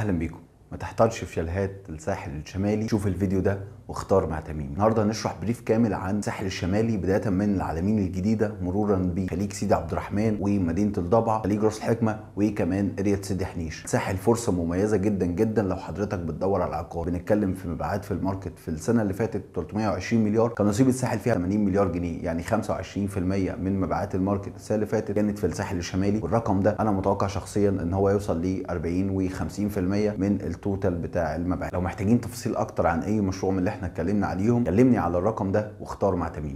اهلا بيكم. ما تحتارش في شاليهات الساحل الشمالي، شوف الفيديو ده واختار مع تميم. النهارده هنشرح بريف كامل عن الساحل الشمالي بدايه من العلمين الجديده مرورا بخليج سيدي عبد الرحمن ومدينه الضبعه، خليج راس الحكمه، وكمان قريه سيدي حنيش. ساحل فرصه مميزه جدا جدا لو حضرتك بتدور على عقار. بنتكلم في مبيعات في الماركت في السنه اللي فاتت 320 مليار، كان نصيب الساحل فيها 80 مليار جنيه، يعني 25% من مبيعات الماركت السنه اللي فاتت كانت في الساحل الشمالي. والرقم ده انا متوقع شخصيا ان هو يوصل ل 40 و50% من التوتال بتاع المبيعات. لو محتاجين تفاصيل اكتر عن اي مشروع من اللي احنا اتكلمنا عليهم كلمني على الرقم ده واختار مع تميم.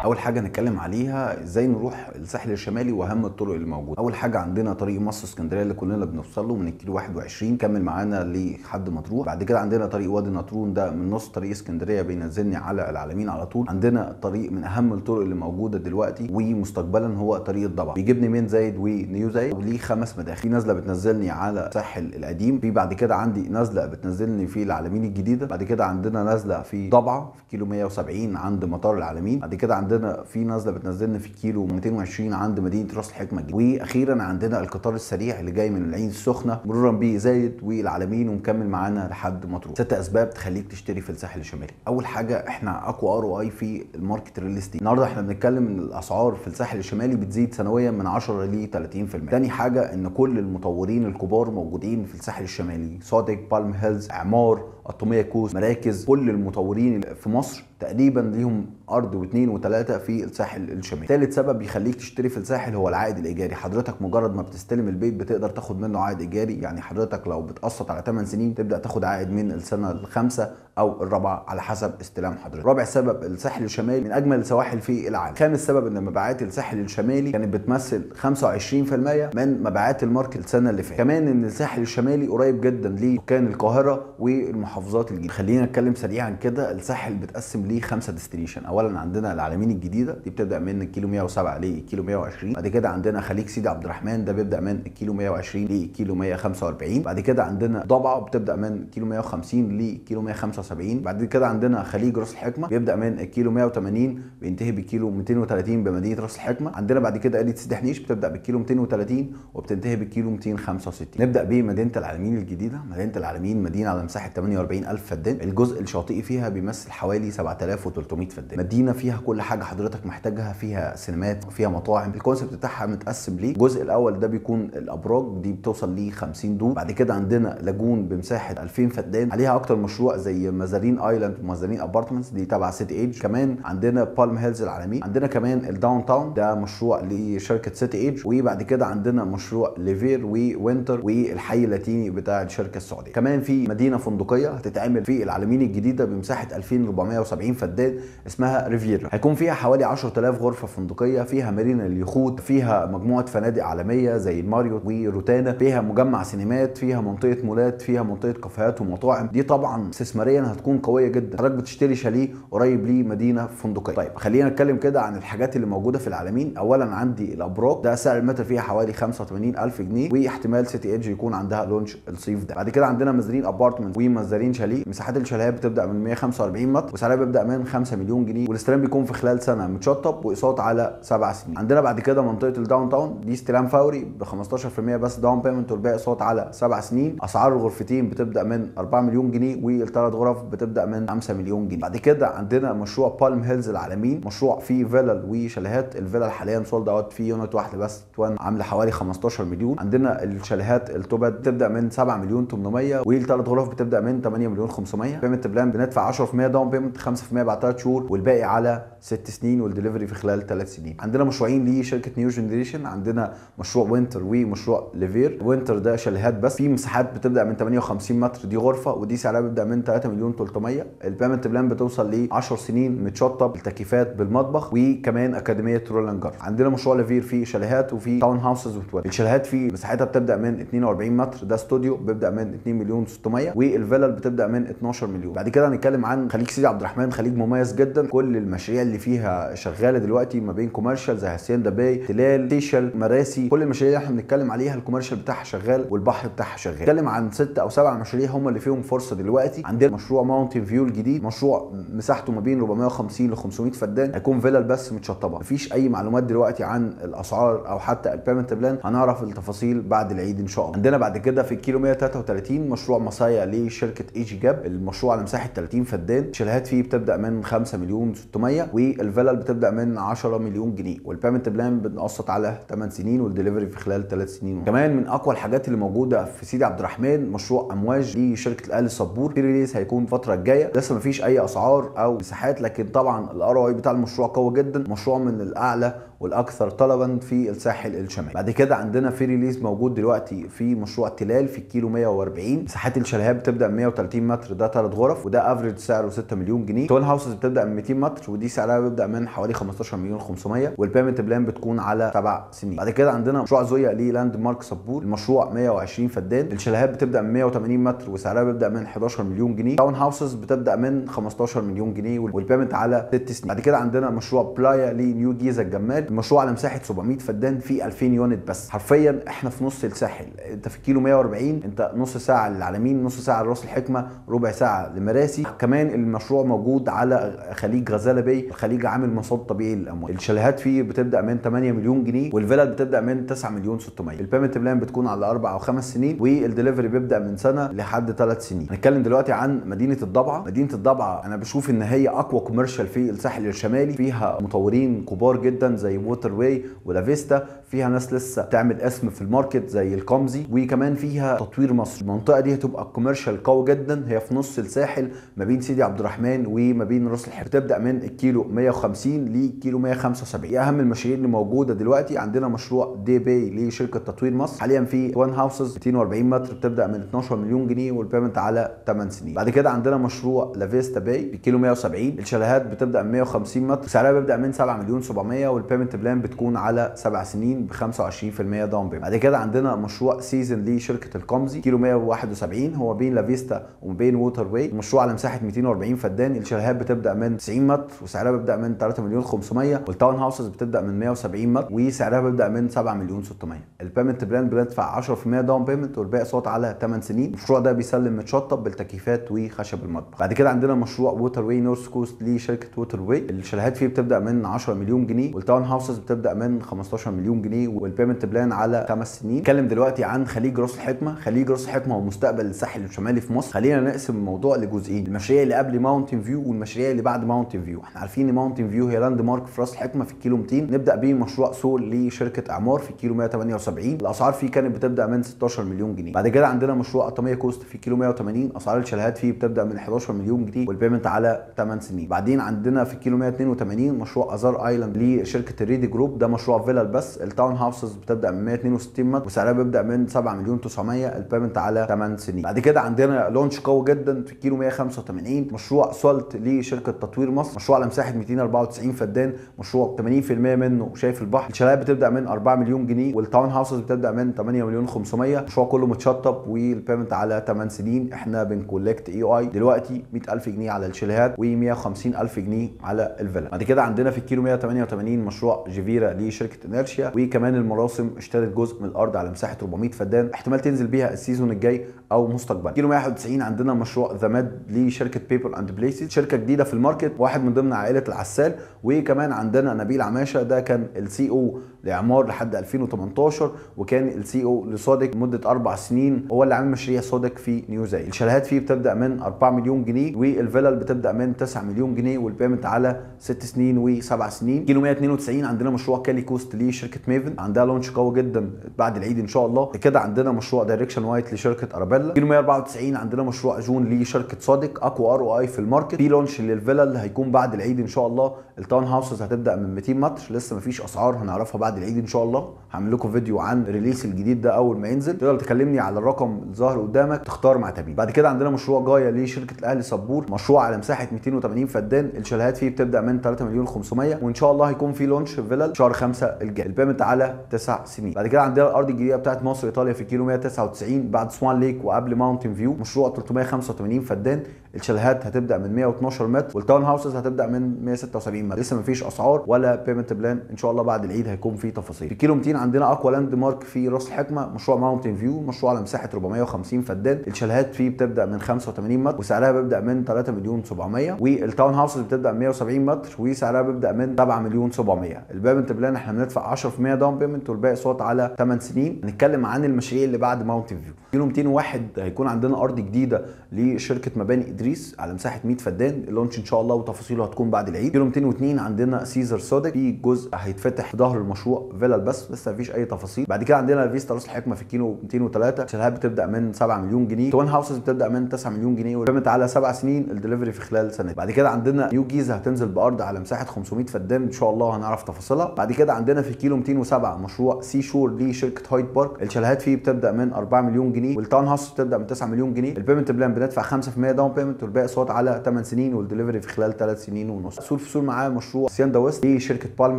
اول حاجه نتكلم عليها ازاي نروح الساحل الشمالي واهم الطرق اللي موجوده. اول حاجه عندنا طريق مصر اسكندريه اللي كلنا بنوصل له من الكيلو 21 كمل معانا لحد مطروح. بعد كده عندنا طريق وادي النطرون، ده من نص طريق اسكندريه بينزلني على العلمين على طول. عندنا طريق من اهم الطرق اللي موجوده دلوقتي ومستقبلا هو طريق الضبع، بيجيبني من زايد ونيو زايد، وليه 5 مداخل. في نازله بتنزلني على الساحل القديم، في بعد كده عندي نازله بتنزلني في العلمين الجديده، بعد كده عندنا نازله في ضبعه في كيلو 170 عند مطار العلمين، بعد كده عندنا في نازله بتنزلنا في كيلو 220 عند مدينه راس الحكمه الجديده، واخيرا عندنا القطار السريع اللي جاي من العين السخنه مرورا بزايد والعلمين ومكمل معانا لحد مطروح. 6 اسباب تخليك تشتري في الساحل الشمالي. اول حاجه احنا اقوى ROI في الماركت ريل استيت. النهارده احنا بنتكلم ان الاسعار في الساحل الشمالي بتزيد سنويا من 10 ل 30%. تاني حاجه ان كل المطورين الكبار موجودين في الساحل الشمالي، صادق، بالم هيلز، اعمار، الطوميه كوست، مراكز، كل المطورين في مصر تقريبا ليهم ارض واثنين وثلاثه في الساحل الشمالي. ثالث سبب يخليك تشتري في الساحل هو العائد الايجاري. حضرتك مجرد ما بتستلم البيت بتقدر تاخد منه عائد ايجاري، يعني حضرتك لو بتقسط على 8 سنين تبدا تاخد عائد من السنه الخامسه او الرابعه على حسب استلام حضرتك. رابع سبب الساحل الشمالي من اجمل السواحل في العالم. خامس سبب ان مبيعات الساحل الشمالي كانت بتمثل 25% من مبيعات الماركت السنه اللي فاتت. كمان ان الساحل الشمالي قريب جدا لسكان القاهره والمحافظات الجديده. خلينا نتكلم سريعا كده. الساحل بتقسم ليه 5 ديستنيشن. اولا عندنا العلمين الجديده، دي بتبدا من الكيلو 107 للكيلو 120. بعد كده عندنا خليج سيدي عبد الرحمن، ده بيبدا من الكيلو 120 للكيلو 145. بعد كده عندنا ضبعه بتبدا من كيلو 150 لكيلو 175. بعد كده عندنا خليج راس الحكمه بيبدا من الكيلو 180 بينتهي بالكيلو 230 بمدينه راس الحكمه. عندنا بعد كده قريه سيدي حنيش بتبدا بالكيلو 230 وبتنتهي بالكيلو 265. نبدا بمدينه العلمين الجديده. مدينه العلمين مدينه على مساحه 48000 فدان، الجزء الشاطئي فيها بيمثل حوالي 7300 فدان. مدينه فيها كل حاجه حضرتك محتاجها، فيها سينمات، فيها مطاعم. الكونسيبت بتاعها متقسم ليه. الجزء الاول ده بيكون الابراج، دي بتوصل ل 50 دور. بعد كده عندنا لاجون بمساحه 2000 فدان، عليها اكتر مشروع زي مزارين ايلاند ومزارين ابارتمنتس، دي تبع سيتي ايج. كمان عندنا بالم هيلز العالمين. عندنا كمان الداون تاون، ده مشروع لشركه سيتي ايج. وبعد كده عندنا مشروع ليفير ووينتر والحي اللاتيني بتاع الشركه السعوديه. كمان في مدينه فندقيه هتتعمل في العلمين الجديده بمساحه 2470 فدان اسمها ريفيرا، هيكون فيها حوالي 10000 غرفه فندقيه، فيها مارينا لليخوت، فيها مجموعه فنادق عالميه زي الماريوت وروتانا، فيها مجمع سينمات، فيها منطقه مولات، فيها منطقه كافيهات ومطاعم. دي طبعا استثماريا هتكون قويه جدا. حضرتك بتشتري شاليه قريب لمدينه فندقيه. طيب خلينا نتكلم كده عن الحاجات اللي موجوده في العالمين. اولا عندي الابراج، ده سعر المتر فيها حوالي 85000 جنيه، واحتمال سيتي ايدج يكون عندها لونش الصيف ده. بعد كده عندنا مزارين ابارتمنت ومزارين شاليه. مساحات الشاليهات بتبدا من 145 متر وسعرها بيبدا من 5 مليون جنيه، والاستلام بيكون في خلال سنه متشطب واقساط على 7 سنين. عندنا بعد كده منطقه الداون تاون، دي استلام فوري ب 15% بس داون بيمنت، والباقي اقساط على 7 سنين. اسعار الغرفتين بتبدا من 4 مليون جنيه والثلاث غرف بتبدا من 5 مليون جنيه. بعد كده عندنا مشروع بالم هيلز العالمين، مشروع فيه فيلل وشاليهات. الفيلل حاليا سولد اوت، في يونت واحده بس توان عامله حوالي 15 مليون. عندنا الشاليهات التوبات بتبدا من 7 مليون 800 والثلاث غرف بتبدا من 8 مليون 500. بيمنت بلان بندفع 10% داون بيمنت، 5% بعد 3 شهور، والباقي على 6 سنين، والدليفري في خلال 3 سنين. عندنا مشروعين لشركه نيو جنريشن. عندنا مشروع وينتر ومشروع ليفير. وينتر ده شاليهات بس، في مساحات بتبدا من 58 متر، دي غرفه ودي سعرها بيبدا من 3 مليون 300. البيمنت بلان بتوصل ل 10 سنين متشطب، التكييفات بالمطبخ، وكمان اكاديميه رولان جار. عندنا مشروع ليفير فيه شاليهات وفي تاون هاوسز وتوال. الشاليهات فيه مساحتها بتبدا من 42 متر، ده استوديو بيبدا من 2 مليون 600، والفيلل بتبدا من 12 مليون. بعد كده هنتكلم عن خليج سيدي عبد الرحمن. خليج مميز جدا، كل المشاريع اللي فيها فيها شغاله دلوقتي ما بين كوميرشال زي هاسيندا باي، تلال، سيشل، مراسي. كل المشاريع اللي احنا بنتكلم عليها الكوميرشال بتاعها شغال والبحر بتاعها شغال. نتكلم عن 6 أو 7 مشاريع هم اللي فيهم فرصه دلوقتي. عندنا مشروع ماونتن فيو الجديد، مشروع مساحته ما بين 450 ل 500 فدان، هيكون فيلل بس متشطبه. مفيش اي معلومات دلوقتي عن الاسعار او حتى البيمنت بلان، هنعرف التفاصيل بعد العيد ان شاء الله. عندنا بعد كده في الكيلو 133 مشروع مصايا لشركه اي جي جاب، المشروع على مساحه 30 فدان، الشاليهات فيه بتبدا من 5 مليون 600 والفيلل بتبدا من 10 مليون جنيه، والبيمنت بلان بنقسط على 8 سنين والدليفري في خلال 3 سنين. كمان من اقوى الحاجات اللي موجوده في سيدي عبد الرحمن مشروع امواج لشركه الاهلي صبور، في ريليز هيكون الفتره الجايه، لسه مفيش اي اسعار او مساحات، لكن طبعا الار او اي بتاع المشروع قوي جدا، مشروع من الاعلى والاكثر طلبا في الساحل الشمالي. بعد كده عندنا في ريليز موجود دلوقتي في مشروع تلال في الكيلو 140، مساحات الشاليهات بتبدا من 130 متر، ده 3 غرف وده افريج سعره 6 مليون جنيه. تون هاوسز بتبدا من 200 متر ودي سعرها بيبدا من حوالي 15 مليون 500، والبيمنت بلان بتكون على 7 سنين. بعد كده عندنا مشروع زويا لاند مارك صبور، المشروع 120 فدان، الشاليهات بتبدا من 180 متر وسعرها بيبدا من 11 مليون جنيه. تاون هاوسز بتبدا من 15 مليون جنيه والبيمنت على 6 سنين. بعد كده عندنا مشروع بلايا لنيو جيزه الجمال، المشروع على مساحه 700 فدان في 2000 يونت بس. حرفيا احنا في نص الساحل، انت في كيلو 140 انت نص ساعه للعلمين، نص ساعه لراس الحكمه، ربع ساعه لمراسي. كمان المشروع موجود على خليج غزاله باي، الخليج عامل مصاد طبيعي للاموال. الشاليهات فيه بتبدا من 8 مليون جنيه والفيلل بتبدا من 9 مليون 600. البيمنت بلان بتكون على 4 أو 5 سنين والدليفري بيبدا من سنه لحد 3 سنين. هنتكلم دلوقتي عن مدينه الضبعه. مدينه الضبعه انا بشوف ان هي اقوى كوميرشال في الساحل الشمالي، فيها مطورين كبار جدا زي ووتر واي ولافيستا، فيها ناس لسه بتعمل اسم في الماركت زي الكومزي، وكمان فيها تطوير مصر. المنطقه دي هتبقى كوميرشال قوي جدا، هي في نص الساحل ما بين سيدي عبد الرحمن وما بين راس الحكمه، بتبدا من الكيلو 150 لكيلو 175. اهم المشاريع اللي موجوده دلوقتي عندنا مشروع دي باي لشركه تطوير مصر، حاليا في وان هاوسز 240 متر بتبدا من 12 مليون جنيه والبيمنت على 8 سنين. بعد كده عندنا مشروع لافيستا باي بكيلو 170، الشاليهات بتبدا من 150 متر، سعرها بيبدا من 7 مليون 700 والبيمنت بلان بتكون على 7 سنين ب 25% داون بيمنت. بعد كده عندنا مشروع سيزن لشركه الكومزي كيلو 171، هو بين لافيستا وبين ووتر واي، المشروع على مساحه 240 فدان، الشاليهات بتبدا من 90 متر وسعرها بيبدا من 3 مليون 500 والتاون هاوسز بتبدا من 170 متر وسعرها بيبدا من 7 مليون 600. البيمنت بلان بندفع 10% داون بيمنت والباقي صوت على 8 سنين. المشروع ده بيسلم متشطب بالتكييفات وخشب المطبخ. بعد كده عندنا مشروع ووتر واي نورث كوست لشركه ووتر واي، الشاليهات فيه بتبدا من 10 مليون جنيه والتاون هاوسز بتبدا من 15 مليون جنيه والبيمنت بلان على 5 سنين. نتكلم دلوقتي عن خليج راس الحكمه. خليج راس الحكمه هو مستقبل الساحل الشمالي في مصر. خلينا نقسم الموضوع لجزئين، المشاريع اللي قبل ماونتن فيو والمشاريع اللي بعد ماونتن فيو. احنا عارفين ان ماونتن فيو هي لاند مارك في راس الحكمه في الكيلو 200. نبدا بمشروع سول لشركه اعمار في كيلو 178، الاسعار فيه كانت بتبدا من 16 مليون جنيه. بعد كده عندنا مشروع اطميه كوست في كيلو 180، اسعار الشاليهات فيه بتبدا من 11 مليون جنيه والبيمنت على 8 سنين. بعدين عندنا في كيلو 182 مشروع ازار ايلاند لشركه الريدي جروب، ده مشروع فيلل بس، التاون هاوسز بتبدا من 162 متر وسعرها بيبدا من 7 مليون 900، البيمنت على 8 سنين. بعد كده عندنا لونش قوي جدا في كيلو 185 مشروع سولت لشركه تطوير مصر، مشروع على مساحه 294 فدان، مشروع 80% منه شايف البحر، الشاليهات بتبدا من 4 مليون جنيه والتاون هاوسز بتبدا من 8 مليون 500، المشروع كله متشطب والبيمنت على 8 سنين. احنا بنكولكت اي اي دلوقتي 100,000 جنيه على الشاليهات و150,000 جنيه على الفيلا. بعد كده عندنا في الكيلو 188 مشروع جيفيرا لشركه انيرشيا، وكمان المراسم اشترت جزء من الارض على مساحه 400 فدان، احتمال تنزل بيها السيزون الجاي او مستقبلا. كيلو 191 عندنا مشروع ذا ماد لشركه بيبل اند بليسز، شركه جديده في الماركت، واحد من ضمن عائله العسال. وكمان عندنا نبيل عماشه، ده كان السي او لاعمار لحد 2018 وكان السي او لصادق لمده 4 سنين، هو اللي عامل مشاريع صادق في نيو زايلاند. الشاليهات فيه بتبدا من 4 مليون جنيه والفيلل بتبدا من 9 مليون جنيه والبيمنت على 6 سنين و7 سنين. كيلو 192 عندنا مشروع كالي كوست لشركه ميفن، عندها لونش قوي جدا بعد العيد ان شاء الله. كده عندنا مشروع دايركشن وايت لشركه ارابيلا. كيلو 194 عندنا مشروع جون لشركه صادق، اقوى ار او اي في الماركت، في لونش للفيلل هيكون بعد العيد ان شاء الله. التاون هاوسز هتبدا من 200 متر، لسه مفيش اسعار هنعرفها بعد العيد ان شاء الله. هعمل لكم فيديو عن الريليس الجديد ده اول ما ينزل، تقدر تكلمني على الرقم الظاهر قدامك تختار مع تابين. بعد كده عندنا مشروع جايه لشركه الاهلي صبور، مشروع على مساحه 280 فدان، الشاليهات فيه بتبدا من 3 مليون 500 وان شاء الله هيكون في لونش لونش فيلل شهر 5 الجاي، البيمنت على 9 سنين. بعد كده عندنا الارض الجديده بتاعت مصر ايطاليا في كيلو 199 بعد سوان ليك وقبل ماونتن فيو، مشروع 385 فدان. الشاليهات هتبدا من 112 متر والتاون هاوسز هتبدا من 176 متر. لسه مفيش اسعار ولا بيمنت بلان، ان شاء الله بعد العيد هيكون في تفاصيل. في كيلو 200 عندنا اقوى لاند مارك في راس الحكمه، مشروع ماونتن فيو، مشروع على مساحه 450 فدان. الشاليهات فيه بتبدا من 85 متر وسعرها بيبدا من 3 مليون 700، والتاون هاوسز بتبدا من 170 متر وسعرها بيبدا من 7 مليون 700. البيمنت بلان احنا بندفع 10% داون بيمنت والباقي صوت على 8 سنين. هنتكلم عن المشاريع اللي بعد ماونتن فيو. كيلو 201 هيكون عندنا ارض جديده لشركه مباني ادريس على مساحه 100 فدان، اللونش ان شاء الله وتفاصيله هتكون بعد العيد. كيلو 202 عندنا سيزر سودك، في جزء هيتفتح في ظهر المشروع فيلل بس لسه مفيش اي تفاصيل. بعد كده عندنا فيستا راس الحكمه في كيلو 203، الشاليهات بتبدا من 7 مليون جنيه، توين هاوسز بتبدا من 9 مليون جنيه والبيمنت على 7 سنين، الدليفري في خلال سنه. بعد كده عندنا نيو جيزه هتنزل بارض على مساحه 500 فدان ان شاء الله هنعرف تفاصيلها. بعد كده عندنا في كيلو 207 مشروع سي شور لشركه هايد بارك، الشاليهات فيه بتبدا من 4 مليون جنيه والتاون هاوس بتبدا من 9 مليون جنيه. البيمنت بلان بندفع 5% داون بيمنت والباقي صوت على 8 سنين والدليفري في خلال 3 سنين ونص. سور في سور معاه مشروع سياندا ويست لشركه بالم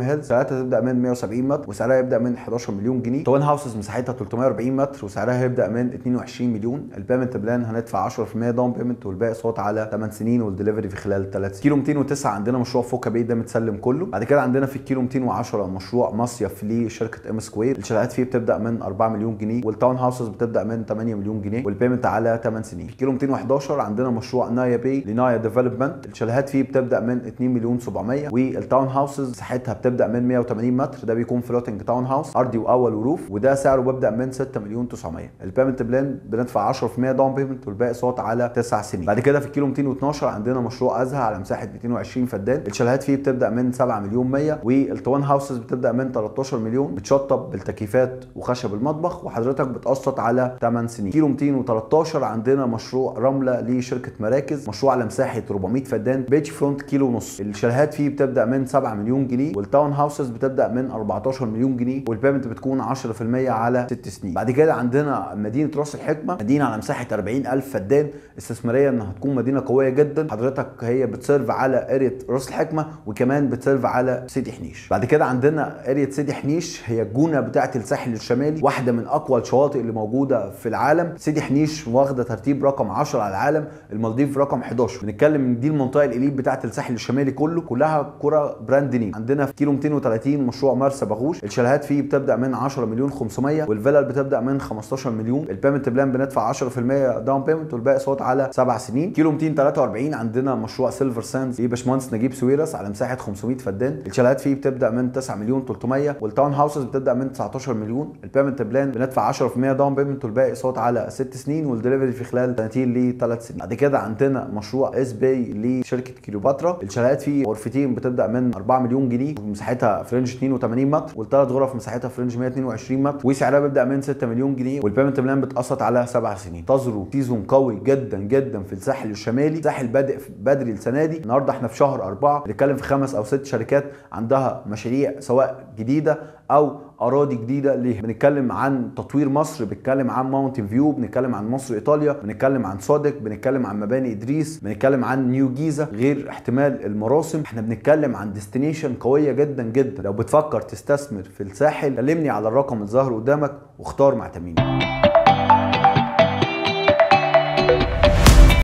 هيلز، سعرها تبدا من 170 متر وسعرها يبدا من 11 مليون جنيه. توين هاوسز مساحتها 340 متر وسعرها هيبدا من 22 مليون. البيمنت بلان هندفع 10% داون بيمنت والباقي صوت على 8 سنين والدليفري في خلال 3 سنين. كيلو 209 عندنا مشروع فوكا باي ده متسلم كله. بعد كده عندنا في الكيلو 210 مشروع مصيف لشركه ام سكوير، الشاليهات فيه بتبدا من 4 مليون جنيه والتاون هاوسز بتبدا من 8 مليون جنيه والبيمنت على 8 سنين. في كيلو 211 عندنا مشروع نايا باي لنايا ديفلوبمنت، الشاليهات فيه بتبدا من 2 مليون 700 والتاون هاوسز مساحتها بتبدا من 180 متر، ده بيكون فلوتنج تاون هاوس ارضي واول وروف وده سعره بيبدا من 6 مليون 900. البيمنت بلان بندفع 10% داون بيمنت والباقي صوت على 9 سنين. بعد كده في الكيلو 212 عندنا مشروع ازها على مساحه 220 فدان، الشاليهات فيه بتبدا من 7 مليون 100 والتوان هاوسز بتبدا من 13 مليون، بتشطب بالتكييفات وخشب المطبخ وحضرتك بتقسط على 8 سنين. كيلو 213 عندنا مشروع رمله لشركه مراكز، مشروع على مساحه 400 فدان بيتش فرونت كيلو ونص، الشاليهات فيه بتبدا من 7 مليون جنيه والتاون هاوسز بتبدا من 14 مليون جنيه والبيمنت بتكون 10% على 6 سنين. بعد كده عندنا مدينه راس الحكمه، مدينه على مساحه 40,000 فدان استثماريه، انها هتكون مدينه قويه جدا. حضرتك هي بتسيرف على اريا راس الحكمه وكمان بتسيرف على سيدي حنيش. بعد كده عندنا اريا سيدي حنيش، هي الجونه بتاعه الساحل الشمالي، واحده من اقوى الشواطئ اللي موجوده في العالم. سيدي حنيش واخده ترتيب رقم 10 على العالم، المالديف رقم 11. بنتكلم ان دي المنطقه الاليت بتاعه الساحل الشمالي كله، كلها قرى براند نيم. عندنا في كيلو 230 مشروع مرسى باغوش، الشاليهات فيه بتبدا من 10 مليون 500 والفيلل بتبدا من 15 مليون. البيمنت بلان بندفع 10% داون بيمنت والباقي صوت على 7 سنين. كيلو 243 عندنا مشروع سيلفر ساندز لباشمهندس نجيب سويرس على مساحه 500 فدان، الشاليهات فيه بتبدا من 9 مليون 300 والتاون هاوسز بتبدا من 19 مليون. البيمنت بلان بندفع 10% داون بيمنت والباقي صوت على 6 سنين والدليفري في خلال سنتين ل 3 سنين. بعد كده عندنا مشروع اس باي لشركه كليوباترا، الشاليهات فيه غرفتين بتبدا من 4 مليون جنيه ومساحتها فرنج 82 متر والثلاث غرف مساحتها فرنج 122 متر وسعرها بيبدا من 6 مليون جنيه والبيمنت بلان بتقسط على 7 سنين. انتظروا سيزون قوي جدا جدا في الساحل الشمالي، الساحل بادئ بدري السنه دي، النهارده احنا في شهر 4، بنتكلم في 5 أو 6 شركات عندها مشاريع سواء جديده او اراضي جديده ليه. بنتكلم عن تطوير مصر، بنتكلم عن ماونتن فيو، بنتكلم عن مصر ايطاليا، بنتكلم عن صادق، بنتكلم عن مباني ادريس، بنتكلم عن نيو جيزه، غير احتمال المراسم. احنا بنتكلم عن ديستنيشن قويه جدا جدا. لو بتفكر تستثمر في الساحل كلمني على الرقم الظاهر قدامك واختار مع تميم.